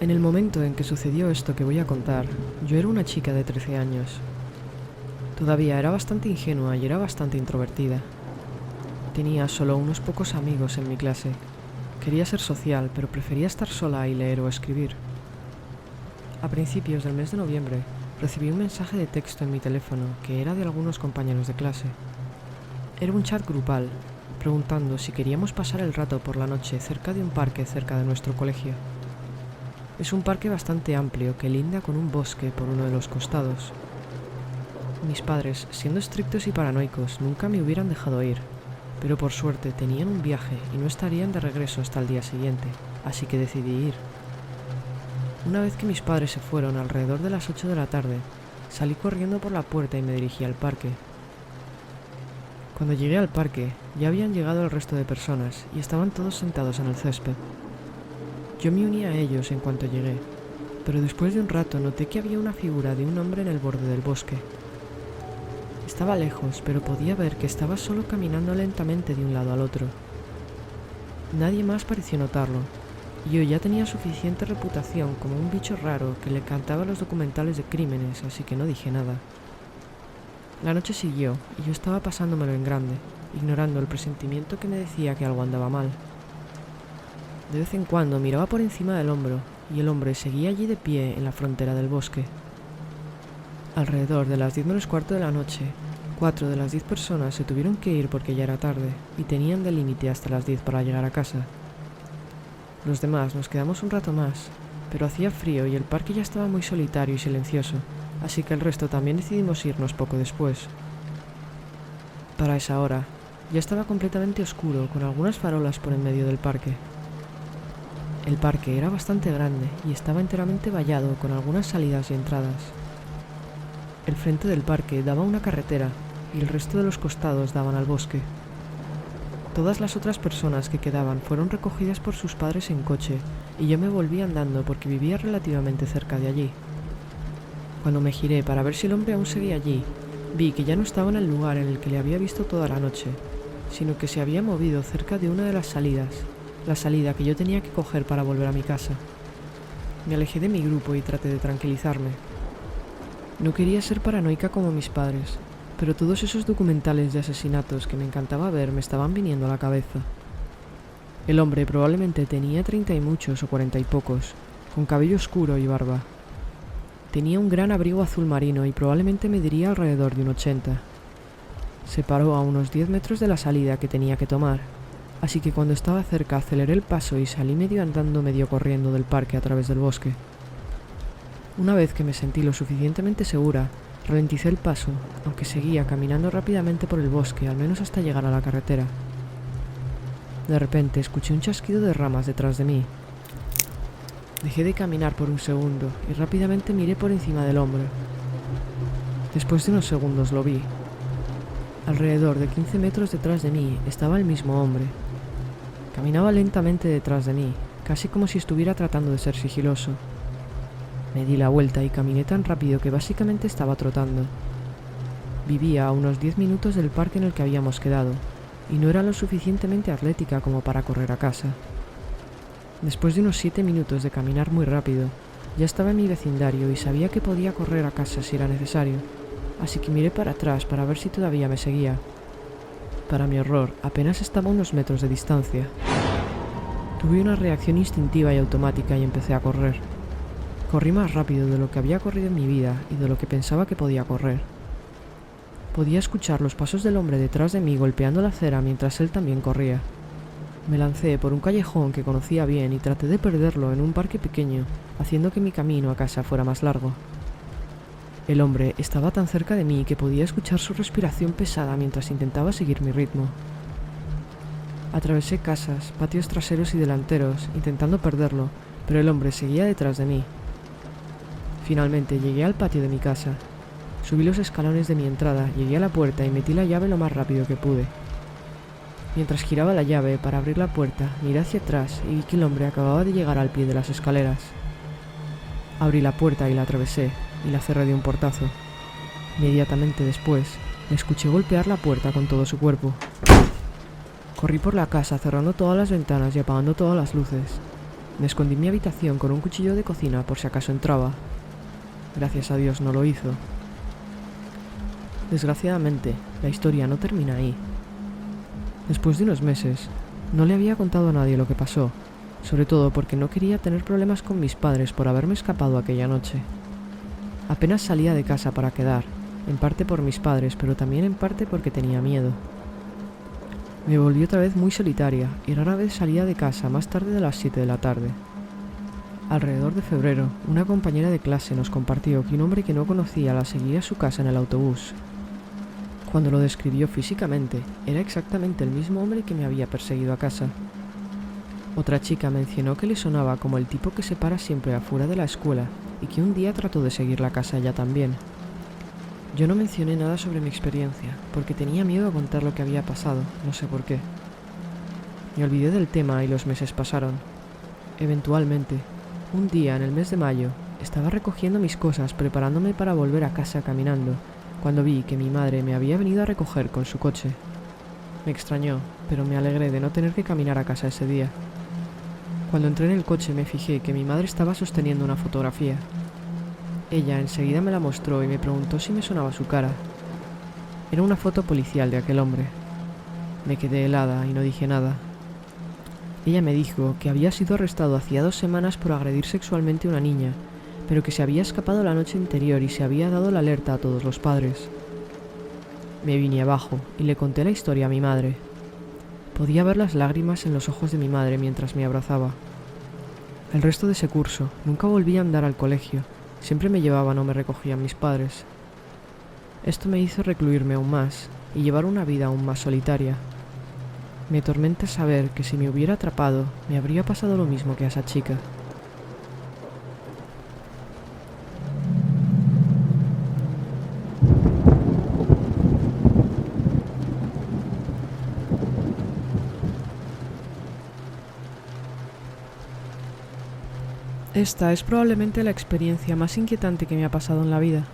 En el momento en que sucedió esto que voy a contar, yo era una chica de 13 años. Todavía era bastante ingenua y era bastante introvertida. Tenía solo unos pocos amigos en mi clase. Quería ser social, pero prefería estar sola y leer o escribir. A principios del mes de noviembre, recibí un mensaje de texto en mi teléfono que era de algunos compañeros de clase. Era un chat grupal, preguntando si queríamos pasar el rato por la noche cerca de un parque cerca de nuestro colegio. Es un parque bastante amplio que linda con un bosque por uno de los costados. Mis padres, siendo estrictos y paranoicos, nunca me hubieran dejado ir, pero por suerte tenían un viaje y no estarían de regreso hasta el día siguiente, así que decidí ir. Una vez que mis padres se fueron alrededor de las 8 de la tarde, salí corriendo por la puerta y me dirigí al parque. Cuando llegué al parque, ya habían llegado el resto de personas y estaban todos sentados en el césped. Yo me uní a ellos en cuanto llegué, pero después de un rato noté que había una figura de un hombre en el borde del bosque. Estaba lejos, pero podía ver que estaba solo caminando lentamente de un lado al otro. Nadie más pareció notarlo, y yo ya tenía suficiente reputación como un bicho raro que le cantaba los documentales de crímenes, así que no dije nada. La noche siguió, y yo estaba pasándomelo en grande, ignorando el presentimiento que me decía que algo andaba mal. De vez en cuando miraba por encima del hombro, y el hombre seguía allí de pie en la frontera del bosque. Alrededor de las 10 menos cuarto de la noche, 4 de las 10 personas se tuvieron que ir porque ya era tarde, y tenían de límite hasta las 10 para llegar a casa. Los demás nos quedamos un rato más, pero hacía frío y el parque ya estaba muy solitario y silencioso, así que el resto también decidimos irnos poco después. Para esa hora, ya estaba completamente oscuro, con algunas farolas por en medio del parque. El parque era bastante grande y estaba enteramente vallado con algunas salidas y entradas. El frente del parque daba a una carretera y el resto de los costados daban al bosque. Todas las otras personas que quedaban fueron recogidas por sus padres en coche y yo me volví andando porque vivía relativamente cerca de allí. Cuando me giré para ver si el hombre aún seguía allí, vi que ya no estaba en el lugar en el que le había visto toda la noche, sino que se había movido cerca de una de las salidas, la salida que yo tenía que coger para volver a mi casa. Me alejé de mi grupo y traté de tranquilizarme. No quería ser paranoica como mis padres, pero todos esos documentales de asesinatos que me encantaba ver me estaban viniendo a la cabeza. El hombre probablemente tenía 30 y muchos o 40 y pocos, con cabello oscuro y barba. Tenía un gran abrigo azul marino y probablemente mediría alrededor de un 80. Se paró a unos 10 metros de la salida que tenía que tomar, así que cuando estaba cerca aceleré el paso y salí medio andando medio corriendo del parque a través del bosque. Una vez que me sentí lo suficientemente segura, ralenticé el paso, aunque seguía caminando rápidamente por el bosque, al menos hasta llegar a la carretera. De repente escuché un chasquido de ramas detrás de mí. Dejé de caminar por un segundo y rápidamente miré por encima del hombro. Después de unos segundos lo vi. Alrededor de 15 metros detrás de mí estaba el mismo hombre. Caminaba lentamente detrás de mí, casi como si estuviera tratando de ser sigiloso. Me di la vuelta y caminé tan rápido que básicamente estaba trotando. Vivía a unos 10 minutos del parque en el que habíamos quedado, y no era lo suficientemente atlética como para correr a casa. Después de unos 7 minutos de caminar muy rápido, ya estaba en mi vecindario y sabía que podía correr a casa si era necesario, así que miré para atrás para ver si todavía me seguía. Para mi horror, apenas estaba a unos metros de distancia. Tuve una reacción instintiva y automática y empecé a correr. Corrí más rápido de lo que había corrido en mi vida y de lo que pensaba que podía correr. Podía escuchar los pasos del hombre detrás de mí golpeando la acera mientras él también corría. Me lancé por un callejón que conocía bien y traté de perderlo en un parque pequeño, haciendo que mi camino a casa fuera más largo. El hombre estaba tan cerca de mí que podía escuchar su respiración pesada mientras intentaba seguir mi ritmo. Atravesé casas, patios traseros y delanteros, intentando perderlo, pero el hombre seguía detrás de mí. Finalmente llegué al patio de mi casa. Subí los escalones de mi entrada, llegué a la puerta y metí la llave lo más rápido que pude. Mientras giraba la llave para abrir la puerta, miré hacia atrás y vi que el hombre acababa de llegar al pie de las escaleras. Abrí la puerta y la atravesé, y la cerré de un portazo. Inmediatamente después, le escuché golpear la puerta con todo su cuerpo. Corrí por la casa cerrando todas las ventanas y apagando todas las luces. Me escondí en mi habitación con un cuchillo de cocina por si acaso entraba. Gracias a Dios no lo hizo. Desgraciadamente, la historia no termina ahí. Después de unos meses, no le había contado a nadie lo que pasó, sobre todo porque no quería tener problemas con mis padres por haberme escapado aquella noche. Apenas salía de casa para quedar, en parte por mis padres, pero también en parte porque tenía miedo. Me volví otra vez muy solitaria y rara vez salía de casa más tarde de las 7 de la tarde. Alrededor de febrero, una compañera de clase nos compartió que un hombre que no conocía la seguía a su casa en el autobús. Cuando lo describió físicamente, era exactamente el mismo hombre que me había perseguido a casa. Otra chica mencionó que le sonaba como el tipo que se para siempre afuera de la escuela y que un día trató de seguirla a casa ella también. Yo no mencioné nada sobre mi experiencia, porque tenía miedo a contar lo que había pasado, no sé por qué. Me olvidé del tema y los meses pasaron. Eventualmente, un día en el mes de mayo, estaba recogiendo mis cosas preparándome para volver a casa caminando, cuando vi que mi madre me había venido a recoger con su coche. Me extrañó, pero me alegré de no tener que caminar a casa ese día. Cuando entré en el coche me fijé que mi madre estaba sosteniendo una fotografía. Ella enseguida me la mostró y me preguntó si me sonaba su cara. Era una foto policial de aquel hombre. Me quedé helada y no dije nada. Ella me dijo que había sido arrestado hacía 2 semanas por agredir sexualmente a una niña, pero que se había escapado la noche anterior y se había dado la alerta a todos los padres. Me vine abajo y le conté la historia a mi madre. Podía ver las lágrimas en los ojos de mi madre mientras me abrazaba. El resto de ese curso nunca volví a andar al colegio. Siempre me llevaban o me recogían mis padres. Esto me hizo recluirme aún más y llevar una vida aún más solitaria. Me atormenta saber que si me hubiera atrapado, me habría pasado lo mismo que a esa chica. Esta es probablemente la experiencia más inquietante que me ha pasado en la vida.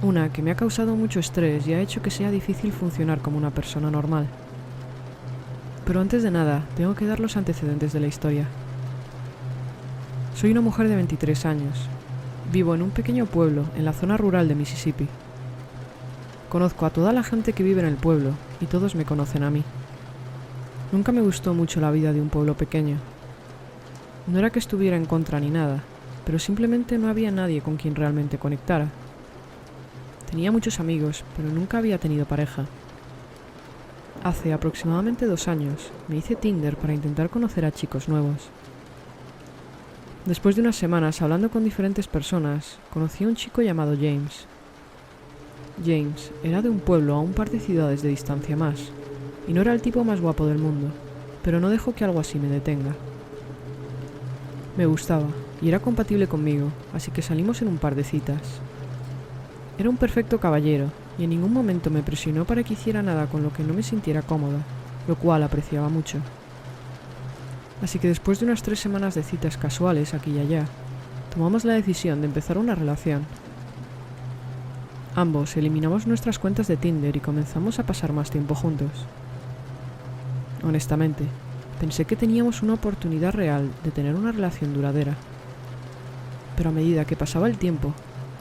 Una que me ha causado mucho estrés y ha hecho que sea difícil funcionar como una persona normal. Pero antes de nada, tengo que dar los antecedentes de la historia. Soy una mujer de 23 años. Vivo en un pequeño pueblo, en la zona rural de Mississippi. Conozco a toda la gente que vive en el pueblo, y todos me conocen a mí. Nunca me gustó mucho la vida de un pueblo pequeño. No era que estuviera en contra ni nada, pero simplemente no había nadie con quien realmente conectara. Tenía muchos amigos, pero nunca había tenido pareja. Hace aproximadamente 2 años me hice Tinder para intentar conocer a chicos nuevos. Después de unas semanas hablando con diferentes personas, conocí a un chico llamado James. James era de un pueblo a un par de ciudades de distancia más, y no era el tipo más guapo del mundo, pero no dejó que algo así me detenga. Me gustaba, y era compatible conmigo, así que salimos en un par de citas. Era un perfecto caballero, y en ningún momento me presionó para que hiciera nada con lo que no me sintiera cómoda, lo cual apreciaba mucho. Así que después de unas 3 semanas de citas casuales aquí y allá, tomamos la decisión de empezar una relación. Ambos eliminamos nuestras cuentas de Tinder y comenzamos a pasar más tiempo juntos. Honestamente, pensé que teníamos una oportunidad real de tener una relación duradera. Pero a medida que pasaba el tiempo,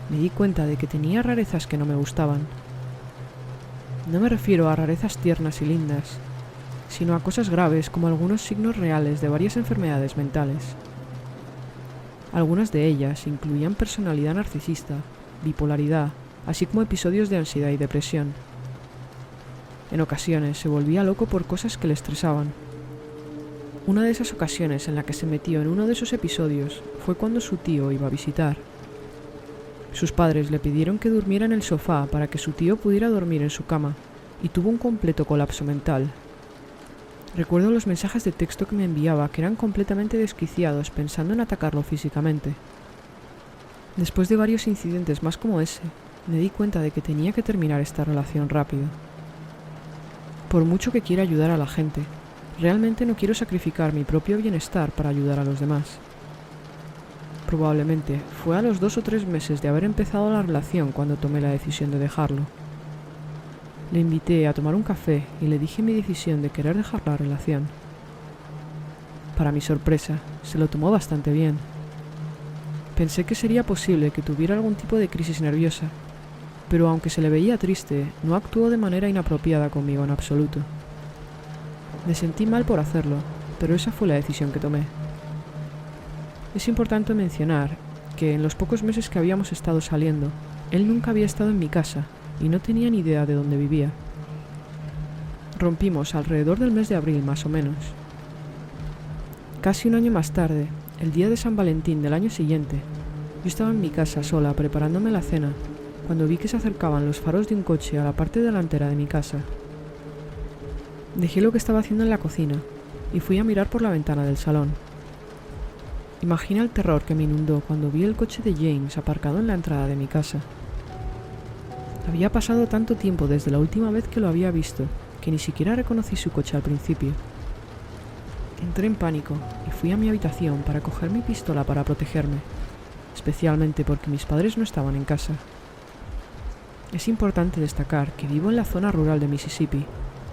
me di cuenta de que tenía rarezas que no me gustaban. No me refiero a rarezas tiernas y lindas, sino a cosas graves como algunos signos reales de varias enfermedades mentales. Algunas de ellas incluían personalidad narcisista, bipolaridad, así como episodios de ansiedad y depresión. En ocasiones se volvía loco por cosas que le estresaban. Una de esas ocasiones en la que se metió en uno de esos episodios fue cuando su tío iba a visitar. Sus padres le pidieron que durmiera en el sofá para que su tío pudiera dormir en su cama, y tuvo un completo colapso mental. Recuerdo los mensajes de texto que me enviaba, que eran completamente desquiciados, pensando en atacarlo físicamente. Después de varios incidentes más como ese, me di cuenta de que tenía que terminar esta relación rápido. Por mucho que quiera ayudar a la gente, realmente no quiero sacrificar mi propio bienestar para ayudar a los demás. Probablemente fue a los 2 o 3 meses de haber empezado la relación cuando tomé la decisión de dejarlo. Le invité a tomar un café y le dije mi decisión de querer dejar la relación. Para mi sorpresa, se lo tomó bastante bien. Pensé que sería posible que tuviera algún tipo de crisis nerviosa, pero aunque se le veía triste, no actuó de manera inapropiada conmigo en absoluto. Me sentí mal por hacerlo, pero esa fue la decisión que tomé. Es importante mencionar que en los pocos meses que habíamos estado saliendo, él nunca había estado en mi casa y no tenía ni idea de dónde vivía. Rompimos alrededor del mes de abril, más o menos. Casi un año más tarde, el día de San Valentín del año siguiente, yo estaba en mi casa sola preparándome la cena cuando vi que se acercaban los faros de un coche a la parte delantera de mi casa. Dejé lo que estaba haciendo en la cocina y fui a mirar por la ventana del salón. Imagina el terror que me inundó cuando vi el coche de James aparcado en la entrada de mi casa. Había pasado tanto tiempo desde la última vez que lo había visto que ni siquiera reconocí su coche al principio. Entré en pánico y fui a mi habitación para coger mi pistola para protegerme, especialmente porque mis padres no estaban en casa. Es importante destacar que vivo en la zona rural de Mississippi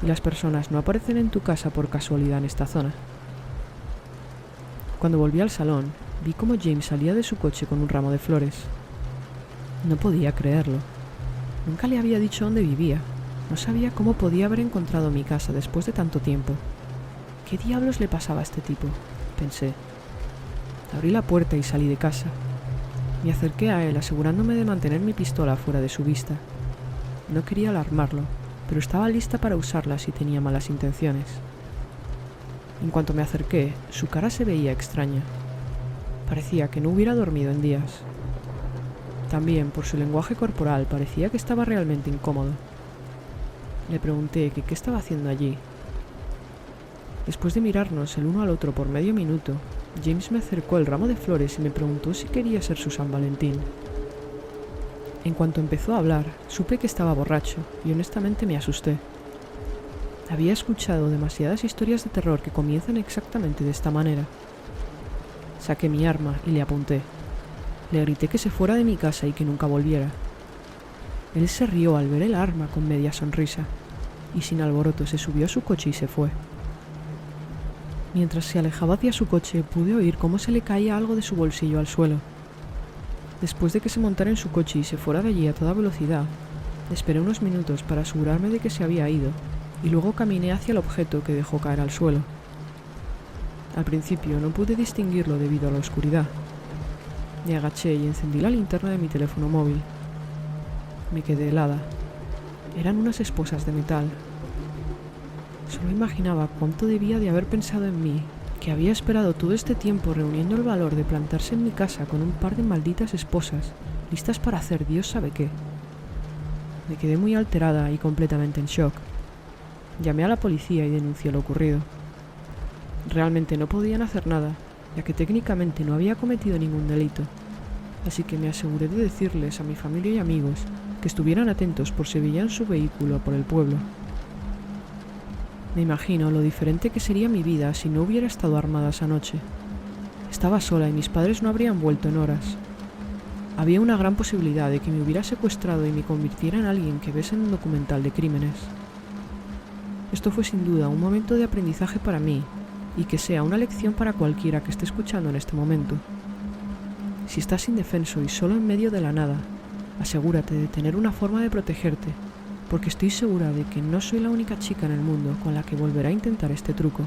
y las personas no aparecen en tu casa por casualidad en esta zona. Cuando volví al salón, vi cómo James salía de su coche con un ramo de flores. No podía creerlo. Nunca le había dicho dónde vivía. No sabía cómo podía haber encontrado mi casa después de tanto tiempo. ¿Qué diablos le pasaba a este tipo?, pensé. Abrí la puerta y salí de casa. Me acerqué a él asegurándome de mantener mi pistola fuera de su vista. No quería alarmarlo, pero estaba lista para usarla si tenía malas intenciones. En cuanto me acerqué, su cara se veía extraña. Parecía que no hubiera dormido en días. También, por su lenguaje corporal, parecía que estaba realmente incómodo. Le pregunté que qué estaba haciendo allí. Después de mirarnos el uno al otro por medio minuto, James me acercó el ramo de flores y me preguntó si quería ser su San Valentín. En cuanto empezó a hablar, supe que estaba borracho y honestamente me asusté. Había escuchado demasiadas historias de terror que comienzan exactamente de esta manera. Saqué mi arma y le apunté. Le grité que se fuera de mi casa y que nunca volviera. Él se rió al ver el arma con media sonrisa, y sin alboroto se subió a su coche y se fue. Mientras se alejaba hacia su coche, pude oír cómo se le caía algo de su bolsillo al suelo. Después de que se montara en su coche y se fuera de allí a toda velocidad, esperé unos minutos para asegurarme de que se había ido, y luego caminé hacia el objeto que dejó caer al suelo. Al principio no pude distinguirlo debido a la oscuridad. Me agaché y encendí la linterna de mi teléfono móvil. Me quedé helada. Eran unas esposas de metal. Solo imaginaba cuánto debía de haber pensado en mí, que había esperado todo este tiempo reuniendo el valor de plantarse en mi casa con un par de malditas esposas, listas para hacer Dios sabe qué. Me quedé muy alterada y completamente en shock. Llamé a la policía y denuncié lo ocurrido. Realmente no podían hacer nada, ya que técnicamente no había cometido ningún delito, así que me aseguré de decirles a mi familia y amigos que estuvieran atentos por si veían su vehículo por el pueblo. Me imagino lo diferente que sería mi vida si no hubiera estado armada esa noche. Estaba sola y mis padres no habrían vuelto en horas. Había una gran posibilidad de que me hubiera secuestrado y me convirtiera en alguien que ves en un documental de crímenes. Esto fue sin duda un momento de aprendizaje para mí, y que sea una lección para cualquiera que esté escuchando en este momento. Si estás indefenso y solo en medio de la nada, asegúrate de tener una forma de protegerte, porque estoy segura de que no soy la única chica en el mundo con la que volverá a intentar este truco.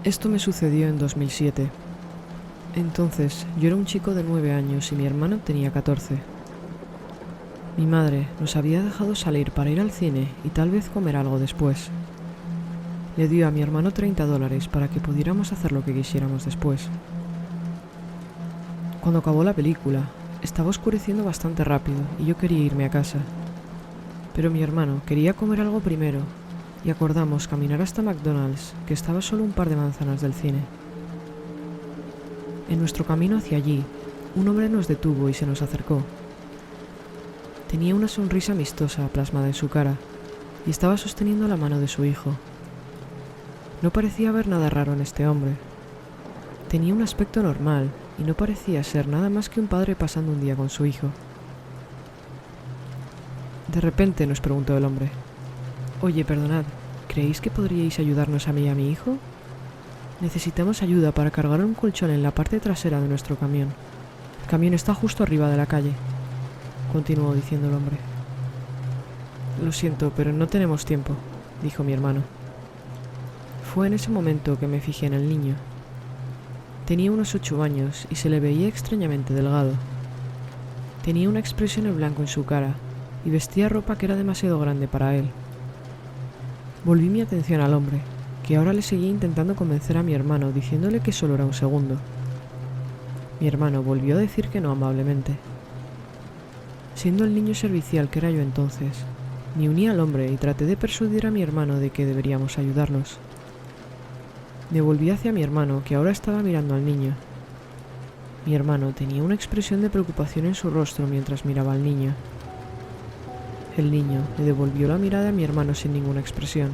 Esto me sucedió en 2007. Entonces, yo era un chico de 9 años y mi hermano tenía 14. Mi madre nos había dejado salir para ir al cine y tal vez comer algo después. Le dio a mi hermano $30 para que pudiéramos hacer lo que quisiéramos después. Cuando acabó la película, estaba oscureciendo bastante rápido y yo quería irme a casa. Pero mi hermano quería comer algo primero y acordamos caminar hasta McDonald's, que estaba solo un par de manzanas del cine. En nuestro camino hacia allí, un hombre nos detuvo y se nos acercó. Tenía una sonrisa amistosa plasmada en su cara y estaba sosteniendo la mano de su hijo. No parecía haber nada raro en este hombre. Tenía un aspecto normal y no parecía ser nada más que un padre pasando un día con su hijo. De repente nos preguntó el hombre: «Oye, perdonad, ¿creéis que podríais ayudarnos a mí y a mi hijo? Necesitamos ayuda para cargar un colchón en la parte trasera de nuestro camión. El camión está justo arriba de la calle», continuó diciendo el hombre. «Lo siento, pero no tenemos tiempo», dijo mi hermano. Fue en ese momento que me fijé en el niño. Tenía unos 8 años y se le veía extrañamente delgado. Tenía una expresión en blanco en su cara y vestía ropa que era demasiado grande para él. Volví mi atención al hombre, que ahora le seguía intentando convencer a mi hermano diciéndole que solo era un segundo. Mi hermano volvió a decir que no amablemente. Siendo el niño servicial que era yo entonces, me uní al hombre y traté de persuadir a mi hermano de que deberíamos ayudarnos. Me volví hacia mi hermano, que ahora estaba mirando al niño. Mi hermano tenía una expresión de preocupación en su rostro mientras miraba al niño. El niño le devolvió la mirada a mi hermano sin ninguna expresión.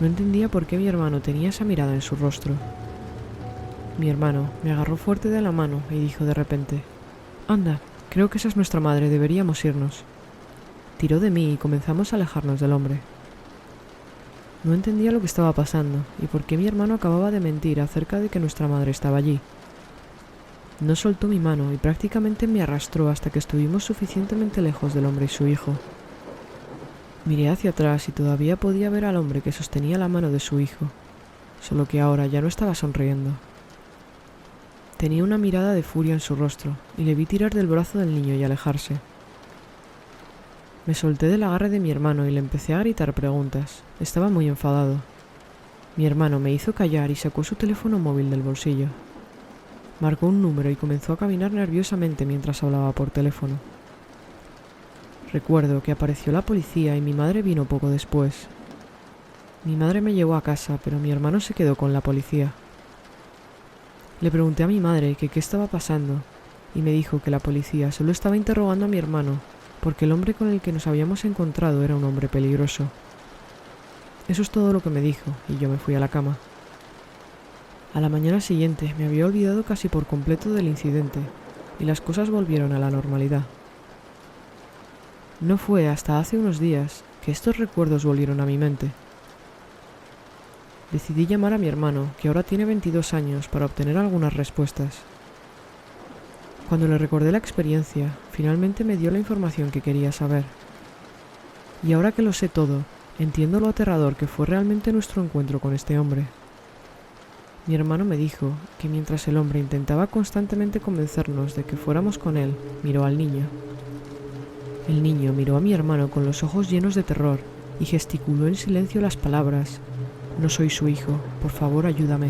No entendía por qué mi hermano tenía esa mirada en su rostro. Mi hermano me agarró fuerte de la mano y dijo de repente: «Anda, creo que esa es nuestra madre, deberíamos irnos». Tiró de mí y comenzamos a alejarnos del hombre. No entendía lo que estaba pasando y por qué mi hermano acababa de mentir acerca de que nuestra madre estaba allí. No soltó mi mano y prácticamente me arrastró hasta que estuvimos suficientemente lejos del hombre y su hijo. Miré hacia atrás y todavía podía ver al hombre que sostenía la mano de su hijo, solo que ahora ya no estaba sonriendo. Tenía una mirada de furia en su rostro y le vi tirar del brazo del niño y alejarse. Me solté del agarre de mi hermano y le empecé a gritar preguntas. Estaba muy enfadado. Mi hermano me hizo callar y sacó su teléfono móvil del bolsillo. Marcó un número y comenzó a caminar nerviosamente mientras hablaba por teléfono. Recuerdo que apareció la policía y mi madre vino poco después. Mi madre me llevó a casa, pero mi hermano se quedó con la policía. Le pregunté a mi madre que qué estaba pasando y me dijo que la policía solo estaba interrogando a mi hermano porque el hombre con el que nos habíamos encontrado era un hombre peligroso. Eso es todo lo que me dijo y yo me fui a la cama. A la mañana siguiente me había olvidado casi por completo del incidente y las cosas volvieron a la normalidad. No fue hasta hace unos días que estos recuerdos volvieron a mi mente. Decidí llamar a mi hermano, que ahora tiene 22 años, para obtener algunas respuestas. Cuando le recordé la experiencia, finalmente me dio la información que quería saber. Y ahora que lo sé todo, entiendo lo aterrador que fue realmente nuestro encuentro con este hombre. Mi hermano me dijo que mientras el hombre intentaba constantemente convencernos de que fuéramos con él, miró al niño. El niño miró a mi hermano con los ojos llenos de terror y gesticuló en silencio las palabras: «No soy su hijo, por favor ayúdame».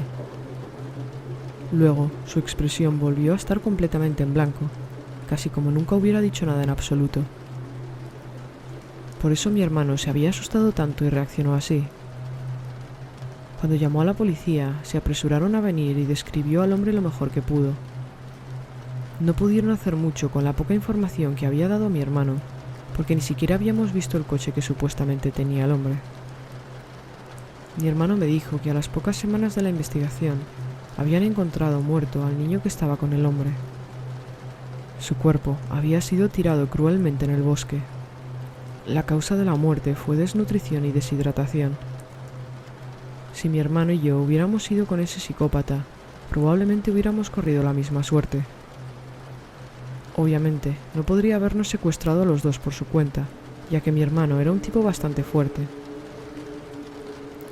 Luego, su expresión volvió a estar completamente en blanco, casi como nunca hubiera dicho nada en absoluto. Por eso mi hermano se había asustado tanto y reaccionó así. Cuando llamó a la policía, se apresuraron a venir y describió al hombre lo mejor que pudo. No pudieron hacer mucho con la poca información que había dado mi hermano, porque ni siquiera habíamos visto el coche que supuestamente tenía el hombre. Mi hermano me dijo que a las pocas semanas de la investigación habían encontrado muerto al niño que estaba con el hombre. Su cuerpo había sido tirado cruelmente en el bosque. La causa de la muerte fue desnutrición y deshidratación. Si mi hermano y yo hubiéramos ido con ese psicópata, probablemente hubiéramos corrido la misma suerte. Obviamente, no podría habernos secuestrado a los dos por su cuenta, ya que mi hermano era un tipo bastante fuerte.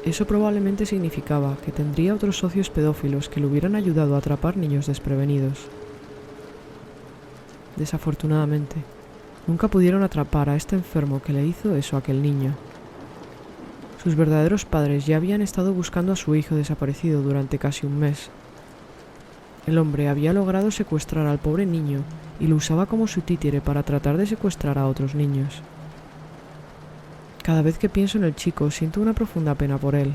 Eso probablemente significaba que tendría otros socios pedófilos que le hubieran ayudado a atrapar niños desprevenidos. Desafortunadamente, nunca pudieron atrapar a este enfermo que le hizo eso a aquel niño. Sus verdaderos padres ya habían estado buscando a su hijo desaparecido durante casi un mes. El hombre había logrado secuestrar al pobre niño y lo usaba como su títere para tratar de secuestrar a otros niños. Cada vez que pienso en el chico, siento una profunda pena por él.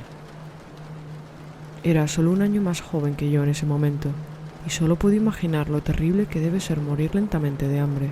Era solo un año más joven que yo en ese momento, y solo puedo imaginar lo terrible que debe ser morir lentamente de hambre.